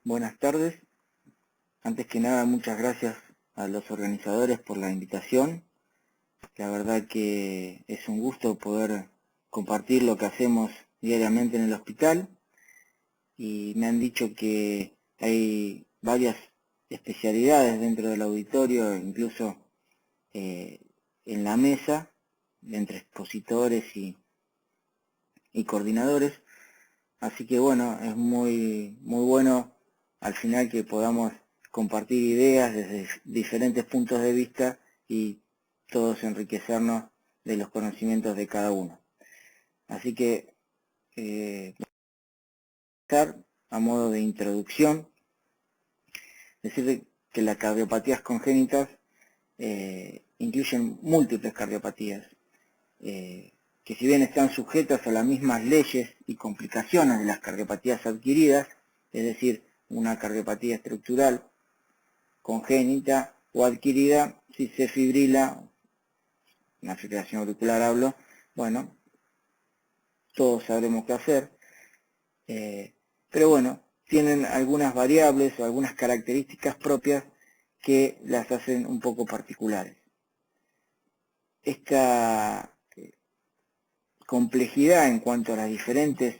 Buenas tardes. Antes que nada, muchas gracias a los organizadores por la invitación. La verdad que es un gusto poder compartir lo que hacemos diariamente en el hospital. Y me han dicho que hay varias especialidades dentro del auditorio, incluso en la mesa, entre expositores y coordinadores. Así que bueno, es muy bueno al final que podamos compartir ideas desde diferentes puntos de vista y todos enriquecernos de los conocimientos de cada uno. Así que, a modo de introducción, decir que las cardiopatías congénitas incluyen múltiples cardiopatías, que si bien están sujetas a las mismas leyes y complicaciones de las cardiopatías adquiridas, es decir, una cardiopatía estructural congénita o adquirida, si se fibrila, una fibrilación auricular hablo, bueno, todos sabremos qué hacer, pero bueno, tienen algunas variables o algunas características propias que las hacen un poco particulares. Esta complejidad en cuanto a las diferentes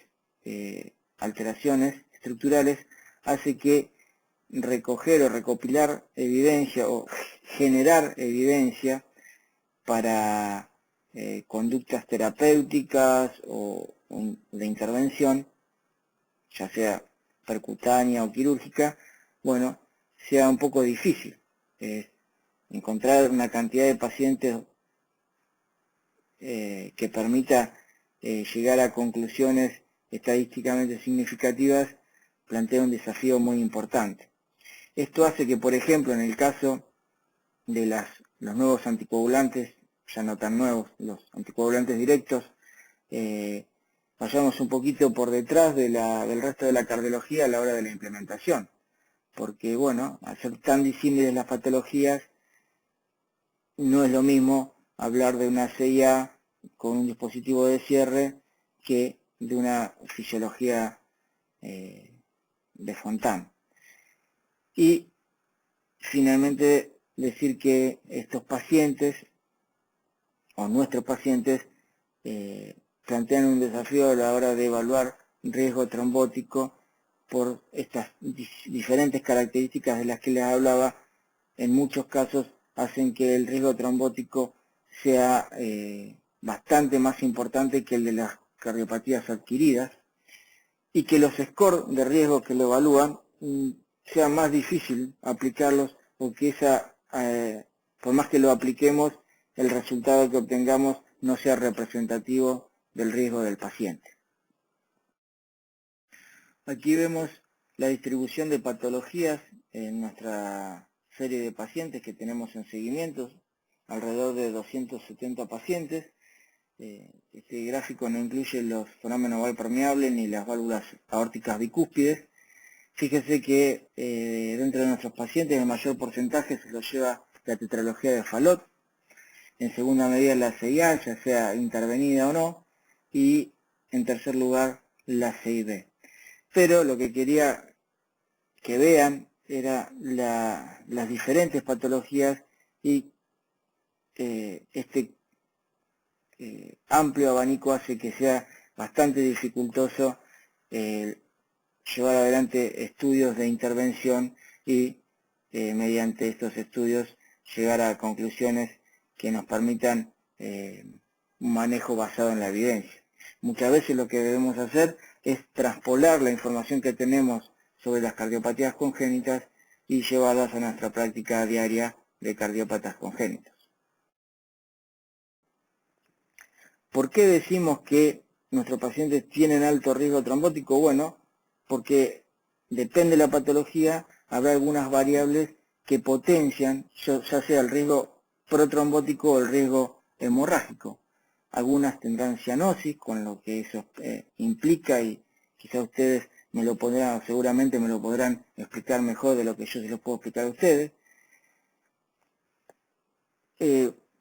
alteraciones estructurales hace que recoger o recopilar evidencia o generar evidencia para conductas terapéuticas o de intervención, ya sea percutánea o quirúrgica, bueno, sea un poco difícil. Encontrar una cantidad de pacientes que permita llegar a conclusiones estadísticamente significativas plantea un desafío muy importante. Esto hace que, por ejemplo, en el caso de los nuevos anticoagulantes, ya no tan nuevos, los anticoagulantes directos, vayamos un poquito por detrás del resto de la cardiología a la hora de la implementación. Porque, bueno, al ser tan disímiles las patologías, no es lo mismo hablar de una CIA con un dispositivo de cierre que de una fisiología de Fontán. Y finalmente decir que estos pacientes o nuestros pacientes plantean un desafío a la hora de evaluar riesgo trombótico por estas diferentes características de las que les hablaba. En muchos casos hacen que el riesgo trombótico sea bastante más importante que el de las cardiopatías adquiridas y que los scores de riesgo que lo evalúan sea más difícil aplicarlos porque por más que lo apliquemos, el resultado que obtengamos no sea representativo del riesgo del paciente. Aquí vemos la distribución de patologías en nuestra serie de pacientes que tenemos en seguimientos, alrededor de 270 pacientes. Este gráfico no incluye los fenómenos oval permeables ni las válvulas aórticas bicúspides. Fíjese que dentro de nuestros pacientes el mayor porcentaje se lo lleva la tetralogía de Fallot, en segunda medida la CIA, ya sea intervenida o no, y en tercer lugar la CIB. Pero lo que quería que vean era las diferentes patologías y este amplio abanico hace que sea bastante dificultoso llevar adelante estudios de intervención y mediante estos estudios llegar a conclusiones que nos permitan un manejo basado en la evidencia. Muchas veces lo que debemos hacer es traspolar la información que tenemos sobre las cardiopatías congénitas y llevarlas a nuestra práctica diaria de cardiópatas congénitos. ¿Por qué decimos que nuestros pacientes tienen alto riesgo trombótico? Bueno, porque depende de la patología, habrá algunas variables que potencian ya sea el riesgo protrombótico o el riesgo hemorrágico. Algunas tendrán cianosis, con lo que eso implica, y quizá ustedes seguramente me lo podrán explicar mejor de lo que yo se los puedo explicar a ustedes.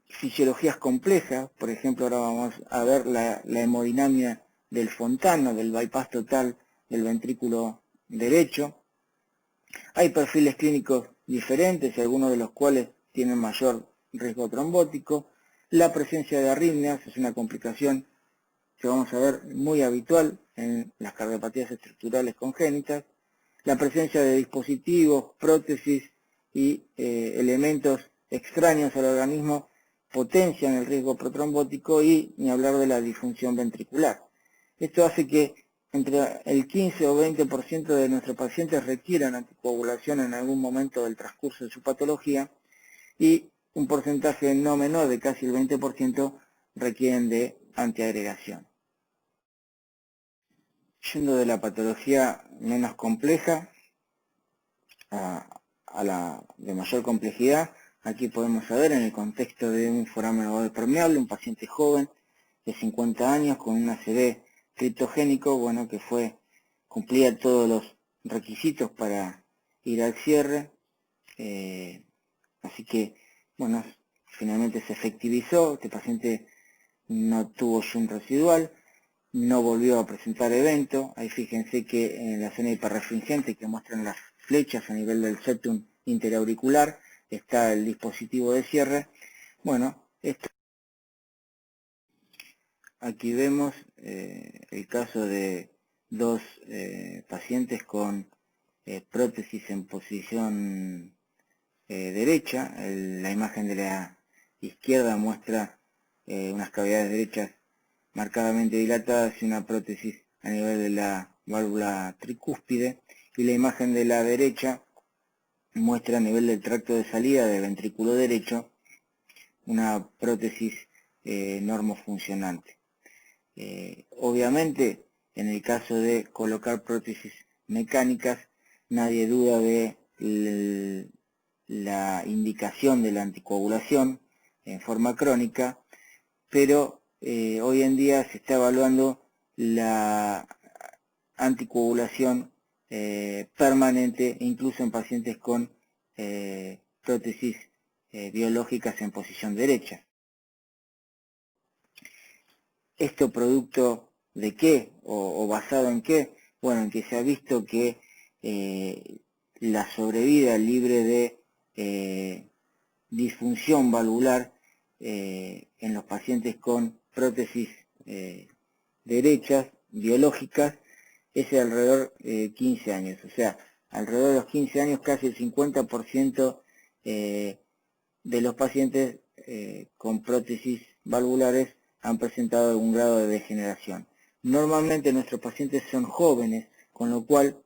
Fisiologías complejas, por ejemplo, ahora vamos a ver la hemodinamia del Fontán o del bypass total del ventrículo derecho. Hay perfiles clínicos diferentes, algunos de los cuales tienen mayor riesgo trombótico. La presencia de arritmias es una complicación que vamos a ver muy habitual en las cardiopatías estructurales congénitas. La presencia de dispositivos, prótesis y elementos extraños al organismo potencian el riesgo protrombótico y ni hablar de la disfunción ventricular. Esto hace que entre el 15 o 20% de nuestros pacientes requieran anticoagulación en algún momento del transcurso de su patología y un porcentaje no menor de casi el 20% requieren de antiagregación. Yendo de la patología menos compleja a la de mayor complejidad, aquí podemos ver en el contexto de un foramen ovado permeable, un paciente joven de 50 años con un ACV criptogénico, bueno, que cumplía todos los requisitos para ir al cierre, así que, bueno, finalmente se efectivizó, este paciente no tuvo shunt residual, no volvió a presentar evento. Ahí fíjense que en la zona hiperrefringente que muestran las flechas a nivel del septum interauricular está el dispositivo de cierre. Bueno, aquí vemos el caso de dos pacientes con prótesis en posición derecha. La imagen de la izquierda muestra unas cavidades derechas marcadamente dilatadas y una prótesis a nivel de la válvula tricúspide, y la imagen de la derecha muestra a nivel del tracto de salida del ventrículo derecho una prótesis normofuncionante. Obviamente, en el caso de colocar prótesis mecánicas, nadie duda de la indicación de la anticoagulación en forma crónica, pero hoy en día se está evaluando la anticoagulación permanente, incluso en pacientes con prótesis biológicas en posición derecha. ¿Esto producto de qué o basado en qué? Bueno, en que se ha visto que la sobrevida libre de disfunción valvular en los pacientes con prótesis derechas, biológicas, es de alrededor de 15 años. O sea, alrededor de los 15 años casi el 50% de los pacientes con prótesis valvulares han presentado algún grado de degeneración. Normalmente nuestros pacientes son jóvenes, con lo cual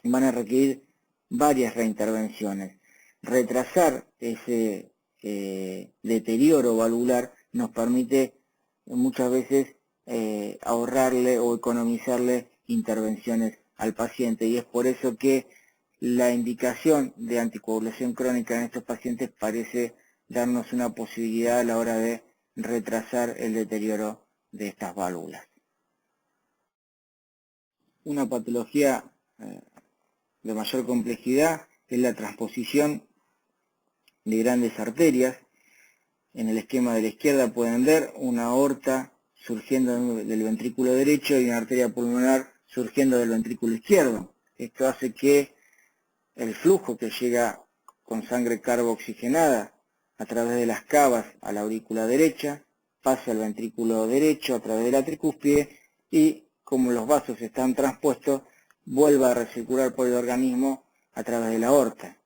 van a requerir varias reintervenciones. Retrasar ese deterioro valvular nos permite muchas veces ahorrarle o economizarle intervenciones al paciente, y es por eso que la indicación de anticoagulación crónica en estos pacientes parece darnos una posibilidad a la hora de retrasar el deterioro de estas válvulas. Una patología de mayor complejidad es la transposición de grandes arterias. En el esquema de la izquierda pueden ver una aorta surgiendo del ventrículo derecho y una arteria pulmonar surgiendo del ventrículo izquierdo. Esto hace que el flujo que llega con sangre carbooxigenada a través de las cavas a la aurícula derecha pase al ventrículo derecho a través de la tricúspide y, como los vasos están transpuestos, vuelva a recircular por el organismo a través de la aorta.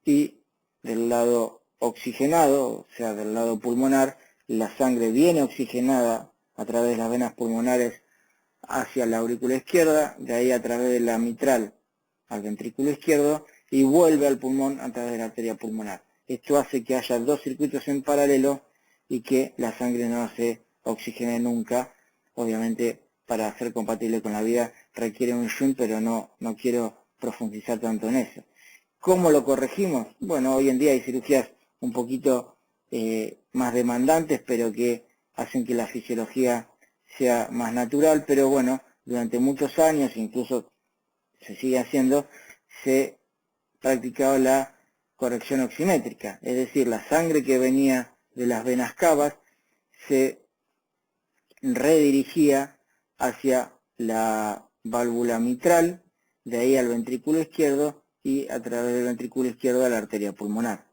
Y del lado oxigenado, o sea, del lado pulmonar, la sangre viene oxigenada a través de las venas pulmonares hacia la aurícula izquierda, de ahí a través de la mitral al ventrículo izquierdo y vuelve al pulmón a través de la arteria pulmonar. Esto hace que haya dos circuitos en paralelo y que la sangre no se oxigene nunca. Obviamente, para ser compatible con la vida requiere un shunt, pero no quiero profundizar tanto en eso. ¿Cómo lo corregimos? Bueno, hoy en día hay cirugías un poquito más demandantes, pero que hacen que la fisiología sea más natural, pero bueno, durante muchos años, incluso se sigue haciendo, se practicaba la corrección oximétrica, es decir, la sangre que venía de las venas cavas se redirigía hacia la válvula mitral, de ahí al ventrículo izquierdo, y a través del ventrículo izquierdo a la arteria pulmonar.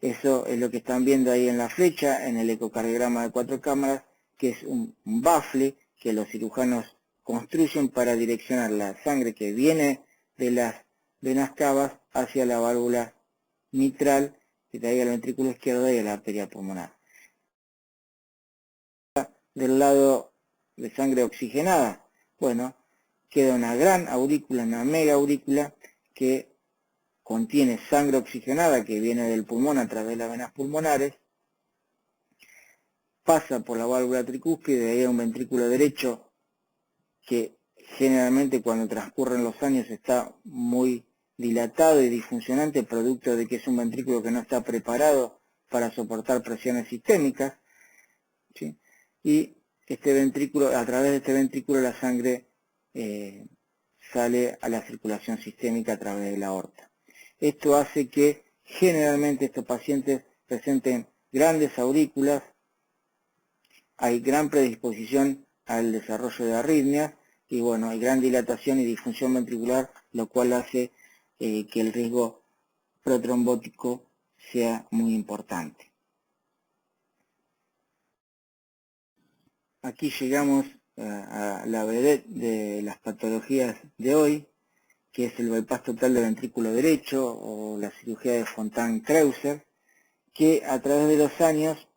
Eso es lo que están viendo ahí en la flecha, en el ecocardiograma de 4 cámaras, que es un bafle que los cirujanos construyen para direccionar la sangre que viene de las venas cavas hacia la válvula mitral, que da ahí al ventrículo izquierdo y a la arteria pulmonar. Del lado de sangre oxigenada, bueno, queda una gran aurícula, una mega aurícula que contiene sangre oxigenada que viene del pulmón a través de las venas pulmonares, pasa por la válvula tricúspide, de ahí a un ventrículo derecho que generalmente cuando transcurren los años está muy dilatado y disfuncionante, producto de que es un ventrículo que no está preparado para soportar presiones sistémicas, ¿sí? Y este ventrículo, a través de este ventrículo la sangre sale a la circulación sistémica a través de la aorta. Esto hace que generalmente estos pacientes presenten grandes aurículas, hay gran predisposición al desarrollo de arritmias y bueno, hay gran dilatación y disfunción ventricular, lo cual hace que el riesgo protrombótico sea muy importante. Aquí llegamos a la vedette de las patologías de hoy, que es el bypass total del ventrículo derecho o la cirugía de Fontan-Kreuzer, que a través de los años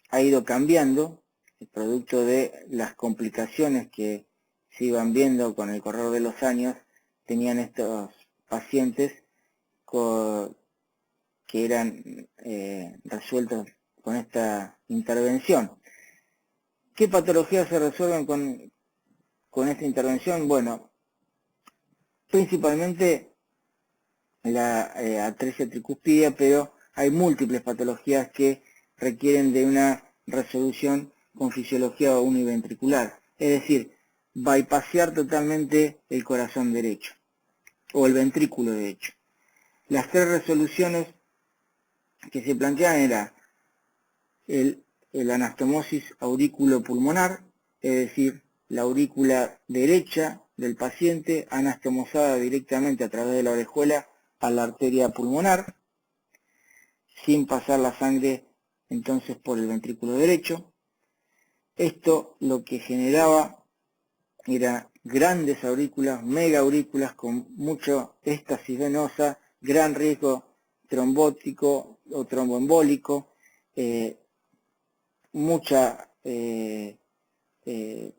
ha ido cambiando, el producto de las complicaciones que se iban viendo con el correr de los años, tenían estos pacientes que eran resueltos con esta intervención. ¿Qué patologías se resuelven con esta intervención? Bueno, principalmente la atresia tricuspidia, pero hay múltiples patologías que requieren de una resolución con fisiología univentricular, es decir, bypassear totalmente el corazón derecho o el ventrículo derecho. Las tres resoluciones que se planteaban era el anastomosis aurículo-pulmonar, es decir, la aurícula derecha del paciente anastomosada directamente a través de la orejuela a la arteria pulmonar, sin pasar la sangre entonces por el ventrículo derecho. Esto lo que generaba era grandes aurículas, mega aurículas con mucho éstasis venosa, gran riesgo trombótico o tromboembólico,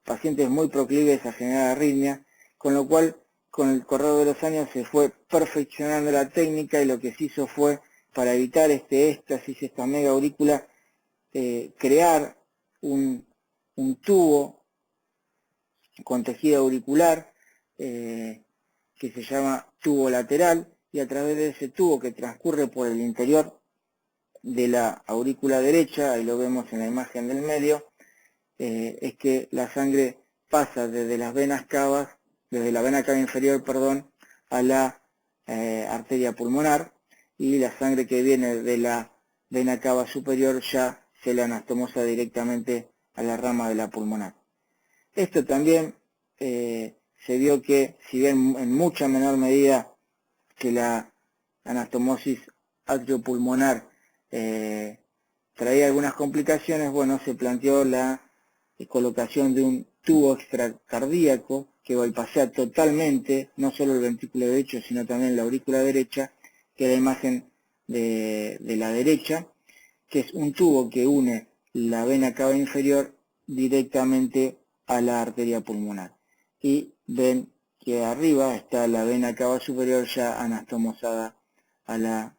pacientes muy proclives a generar arritmia, con lo cual con el correr de los años se fue perfeccionando la técnica y lo que se hizo fue, para evitar este éxtasis, esta mega aurícula, crear un tubo con tejido auricular que se llama tubo lateral, y a través de ese tubo que transcurre por el interior de la aurícula derecha, ahí lo vemos en la imagen del medio, es que la sangre pasa desde las venas cavas, desde la vena cava inferior, perdón, a la arteria pulmonar, y la sangre que viene de la vena cava superior ya se la anastomosa directamente a la rama de la pulmonar. Esto también se vio que, si bien en mucha menor medida que la anastomosis atriopulmonar traía algunas complicaciones, bueno, se planteó la colocación de un tubo extracardíaco que bypassea totalmente, no solo el ventrículo derecho, sino también la aurícula derecha, que es la imagen de la derecha, que es un tubo que une la vena cava inferior directamente a la arteria pulmonar. Y ven que arriba está la vena cava superior ya anastomosada a la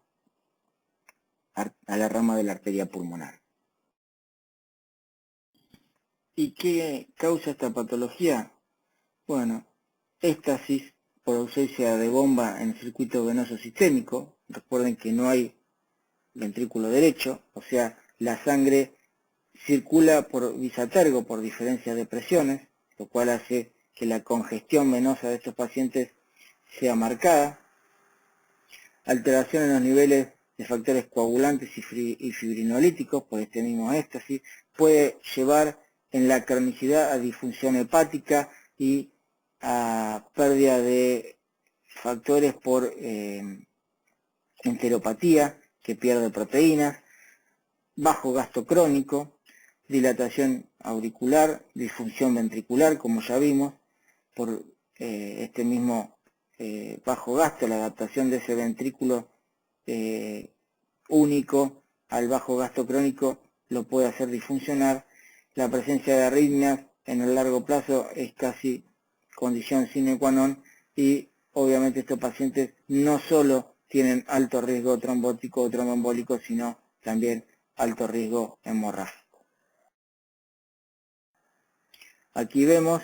rama de la arteria pulmonar. ¿Y qué causa esta patología? Bueno, éstasis por ausencia de bomba en el circuito venoso sistémico. Recuerden que no hay ventrículo derecho, o sea, la sangre circula por bisatergo por diferencias de presiones, lo cual hace que la congestión venosa de estos pacientes sea marcada. Alteración en los niveles de factores coagulantes y fibrinolíticos por este mismo éxtasis puede llevar en la cronicidad a disfunción hepática y a pérdida de factores por enteropatía, que pierde proteínas, bajo gasto crónico, dilatación auricular, disfunción ventricular, como ya vimos, por este mismo bajo gasto, la adaptación de ese ventrículo único al bajo gasto crónico lo puede hacer disfuncionar. La presencia de arritmias en el largo plazo es casi condición sine qua non y obviamente estos pacientes no solo tienen alto riesgo trombótico o tromboembólico, sino también alto riesgo hemorrágico. Aquí vemos,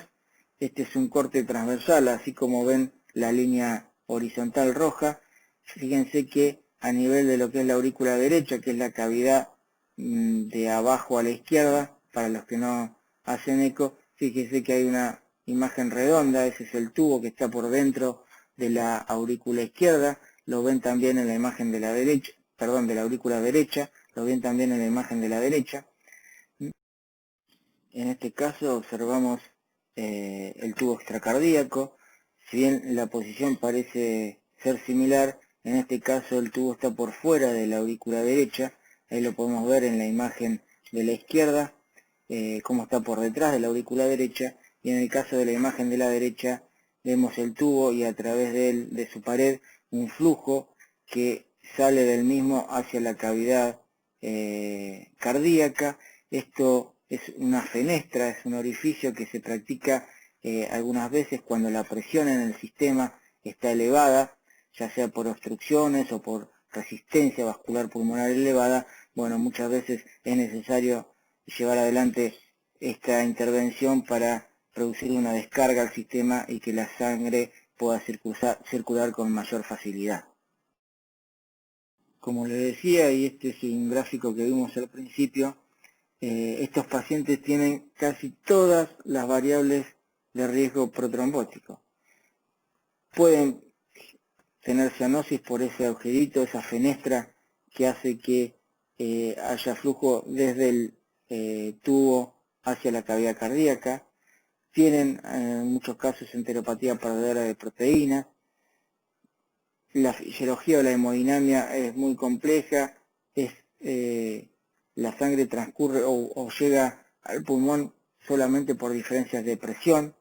este es un corte transversal, así como ven la línea horizontal roja. Fíjense que a nivel de lo que es la aurícula derecha, que es la cavidad de abajo a la izquierda, para los que no hacen eco, fíjense que hay una imagen redonda, ese es el tubo que está por dentro de la aurícula izquierda, lo ven también en la imagen de la derecha, perdón, de la aurícula derecha, lo ven también en la imagen de la derecha. En este caso observamos el tubo extracardíaco. Si bien la posición parece ser similar, en este caso el tubo está por fuera de la aurícula derecha. Ahí lo podemos ver en la imagen de la izquierda, cómo está por detrás de la aurícula derecha. Y en el caso de la imagen de la derecha, vemos el tubo y a través de su pared un flujo que sale del mismo hacia la cavidad cardíaca. Esto es una fenestra, es un orificio que se practica algunas veces cuando la presión en el sistema está elevada, ya sea por obstrucciones o por resistencia vascular pulmonar elevada. Bueno, muchas veces es necesario llevar adelante esta intervención para producir una descarga al sistema y que la sangre pueda circular con mayor facilidad. Como les decía, y este es un gráfico que vimos al principio, estos pacientes tienen casi todas las variables de riesgo protrombótico. Pueden tener cianosis por ese agujerito, esa fenestra que hace que haya flujo desde el tubo hacia la cavidad cardíaca. Tienen en muchos casos enteropatía perdedora de proteínas. La fisiología o la hemodinamia es muy compleja, la sangre transcurre o llega al pulmón solamente por diferencias de presión.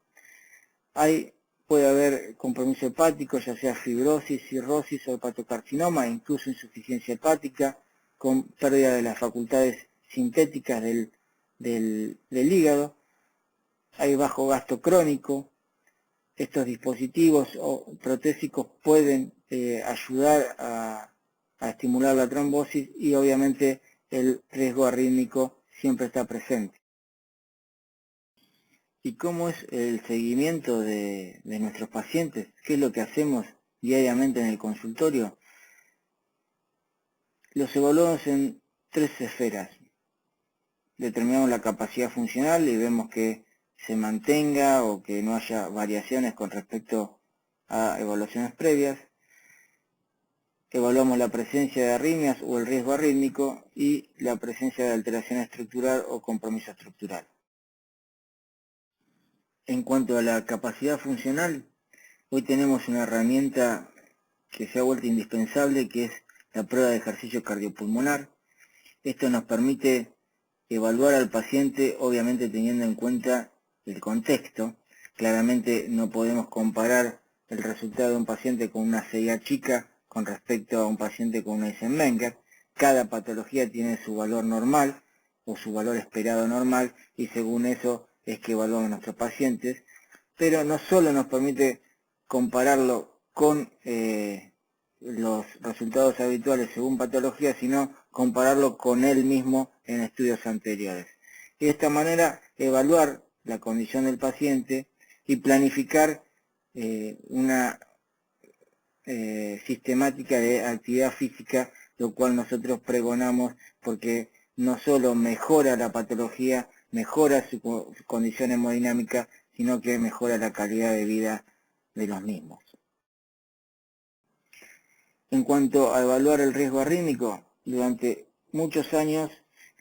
Puede haber compromiso hepático, ya sea fibrosis, cirrosis o hepatocarcinoma, incluso insuficiencia hepática, con pérdida de las facultades sintéticas del hígado. Hay bajo gasto crónico. Estos dispositivos protésicos pueden ayudar a estimular la trombosis y obviamente el riesgo arrítmico siempre está presente. ¿Y cómo es el seguimiento de nuestros pacientes? ¿Qué es lo que hacemos diariamente en el consultorio? Los evaluamos en 3 esferas. Determinamos la capacidad funcional y vemos que se mantenga o que no haya variaciones con respecto a evaluaciones previas. Evaluamos la presencia de arritmias o el riesgo arrítmico y la presencia de alteración estructural o compromiso estructural. En cuanto a la capacidad funcional, hoy tenemos una herramienta que se ha vuelto indispensable, que es la prueba de ejercicio cardiopulmonar. Esto nos permite evaluar al paciente, obviamente teniendo en cuenta el contexto. Claramente no podemos comparar el resultado de un paciente con una CIA chica con respecto a un paciente con una Eisenmenger. Cada patología tiene su valor normal o su valor esperado normal y según eso es que evaluamos a nuestros pacientes. Pero no solo nos permite compararlo con los resultados habituales según patología, sino compararlo con él mismo en estudios anteriores. Y de esta manera evaluar la condición del paciente y planificar una sistemática de actividad física, lo cual nosotros pregonamos porque no solo mejora la patología, mejora su condición hemodinámica, sino que mejora la calidad de vida de los mismos. En cuanto a evaluar el riesgo arrítmico, durante muchos años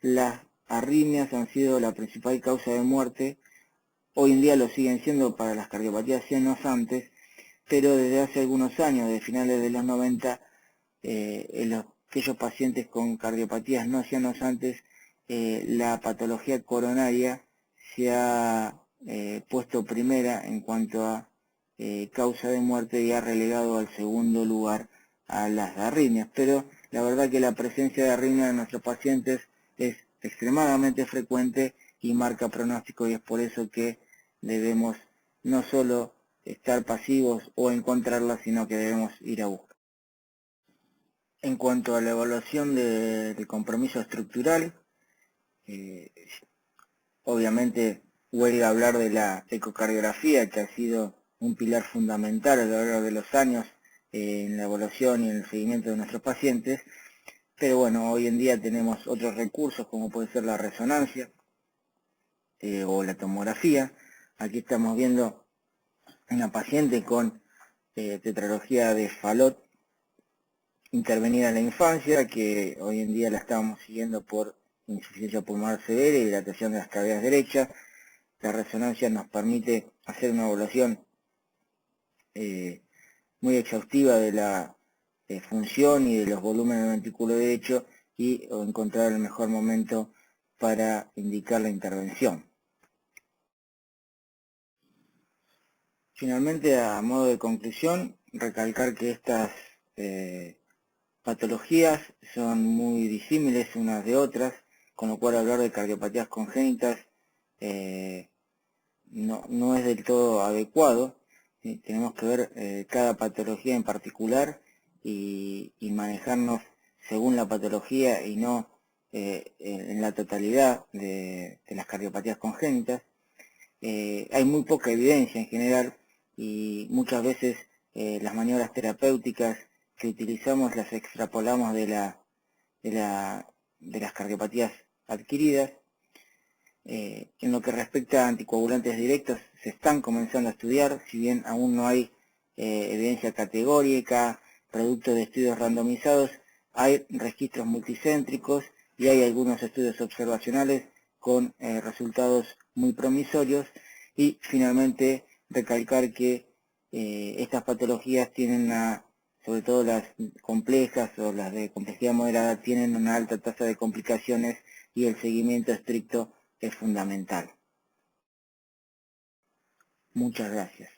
las arritmias han sido la principal causa de muerte. Hoy en día lo siguen siendo para las cardiopatías cianosantes, pero desde hace algunos años, de finales de los 90, aquellos pacientes con cardiopatías no cianosantes, la patología coronaria se ha puesto primera en cuanto a causa de muerte y ha relegado al segundo lugar a las arritmias. Pero la verdad que la presencia de arritmias en nuestros pacientes es extremadamente frecuente y marca pronóstico, y es por eso que debemos no solo estar pasivos o encontrarlas, sino que debemos ir a buscar. En cuanto a la evaluación del compromiso estructural, obviamente huelga hablar de la ecocardiografía, que ha sido un pilar fundamental a lo largo de los años en la evaluación y en el seguimiento de nuestros pacientes, pero bueno, hoy en día tenemos otros recursos como puede ser la resonancia o la tomografía. Aquí estamos viendo una paciente con tetralogía de Fallot intervenida en la infancia, que hoy en día la estamos siguiendo por insuficiencia pulmonar severa y dilatación de las cavidades derechas. La resonancia nos permite hacer una evaluación muy exhaustiva de la función y de los volúmenes del ventrículo derecho y encontrar el mejor momento para indicar la intervención. Finalmente, a modo de conclusión, recalcar que estas patologías son muy disímiles unas de otras, con lo cual hablar de cardiopatías congénitas no es del todo adecuado. ¿Sí? Tenemos que ver cada patología en particular y manejarnos según la patología y no en la totalidad de las cardiopatías congénitas. Hay muy poca evidencia en general y muchas veces las maniobras terapéuticas que utilizamos las extrapolamos de las cardiopatías adquiridas. En lo que respecta a anticoagulantes directos, se están comenzando a estudiar, si bien aún no hay evidencia categórica, producto de estudios randomizados, hay registros multicéntricos y hay algunos estudios observacionales con resultados muy promisorios. Y finalmente recalcar que estas patologías tienen sobre todo las complejas o las de complejidad moderada, tienen una alta tasa de complicaciones y el seguimiento estricto es fundamental. Muchas gracias.